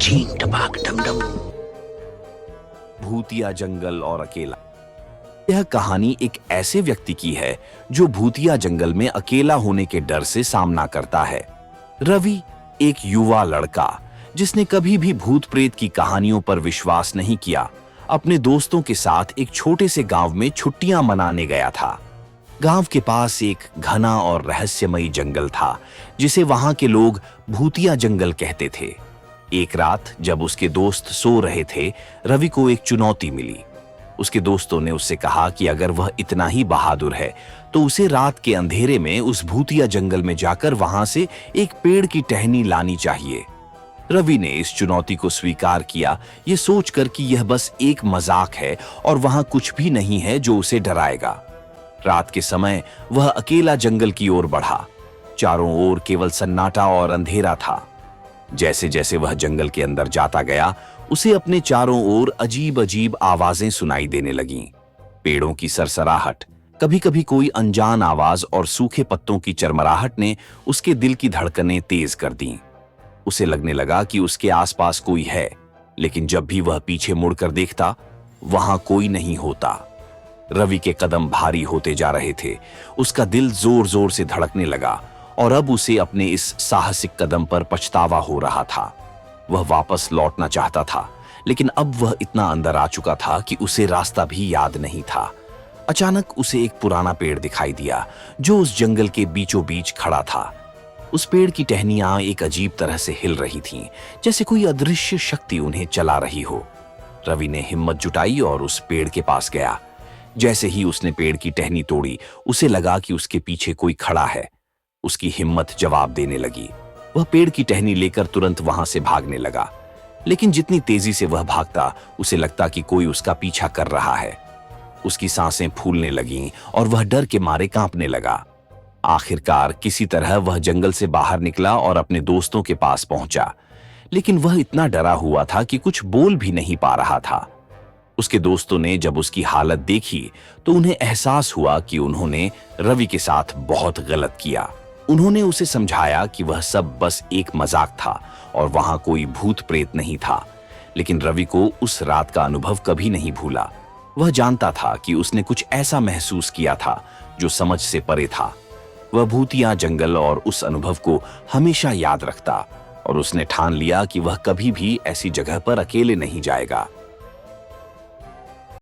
छींक टपाक डम डम। भूतिया जंगल और अकेला। यह कहानी एक ऐसे व्यक्ति की है जो भूतिया जंगल में अकेला होने के डर से सामना करता है। रवि एक युवा लड़का जिसने कभी भी भूत प्रेत की कहानियों पर विश्वास नहीं किया, अपने दोस्तों के साथ एक छोटे से गांव में छुट्टियां मनाने गया था। गांव के पास एक घना और रहस्यमयी जंगल था जिसे वहां के लोग भूतिया जंगल कहते थे। एक रात जब उसके दोस्त सो रहे थे, रवि को एक चुनौती मिली। उसके दोस्तों ने उससे कहा कि अगर वह इतना ही बहादुर है तो उसे रात के अंधेरे में उस भूतिया जंगल में जाकर वहां से एक पेड़ की टहनी लानी चाहिए। रवि ने इस चुनौती को स्वीकार किया, ये सोचकर कि यह बस एक मजाक है और वहां कुछ भी नहीं है जो उसे डराएगा। रात के समय वह अकेला जंगल की ओर बढ़ा। चारों ओर केवल सन्नाटा और अंधेरा था। जैसे जैसे वह जंगल के अंदर जाता गया, उसे अपने चारों ओर अजीब अजीब आवाजें सुनाई देने लगीं। पेड़ों की सरसराहट, कभी-कभी कोई अनजान आवाज और सूखे पत्तों की चरमराहट ने उसके दिल की धड़कनें तेज कर दीं। उसे लगने लगा कि उसके आसपास कोई है, लेकिन जब भी वह पीछे मुड़कर देखता, वहां कोई नहीं होता। रवि के कदम भारी होते जा रहे थे। उसका दिल जोर जोर से धड़कने लगा और अब उसे अपने इस साहसिक कदम पर पछतावा हो रहा था। वह वापस लौटना चाहता था, लेकिन अब वह इतना अंदर आ चुका था कि उसे रास्ता भी याद नहीं था। अचानक उसे एक पुराना पेड़ दिखाई दिया जो उस जंगल के बीचों बीच खड़ा था। उस पेड़ की टहनियां एक अजीब तरह से हिल रही थीं, जैसे कोई अदृश्य शक्ति उन्हें चला रही हो। रवि ने हिम्मत जुटाई और उस पेड़ के पास गया। जैसे ही उसने पेड़ की टहनी तोड़ी, उसे लगा कि उसके पीछे कोई खड़ा है। उसकी हिम्मत जवाब देने लगी। वह पेड़ की टहनी लेकर तुरंत वहां से भागने लगा, लेकिन जितनी तेजी से वह भागता, उसे लगता कि कोई उसका पीछा कर रहा है। उसकी सांसें फूलने लगीं और वह डर के मारे कांपने लगा। आखिरकार किसी तरह वह जंगल से बाहर निकला और अपने दोस्तों के पास पहुंचा, लेकिन वह इतना डरा हुआ था कि कुछ बोल भी नहीं पा रहा था। उसके दोस्तों ने जब उसकी हालत देखी तो उन्हें एहसास हुआ कि उन्होंने रवि के साथ बहुत गलत किया। उन्होंने उसे समझाया कि वह सब बस एक मजाक था और वहां कोई भूत प्रेत नहीं था। लेकिन रवि को उस रात का अनुभव कभी नहीं भूला। वह जानता था कि उसने कुछ ऐसा महसूस किया था जो समझ से परे था। वह भूतिया जंगल और उस अनुभव को हमेशा याद रखता और उसने ठान लिया कि वह कभी भी ऐसी जगह पर अकेले नहीं जाएगा।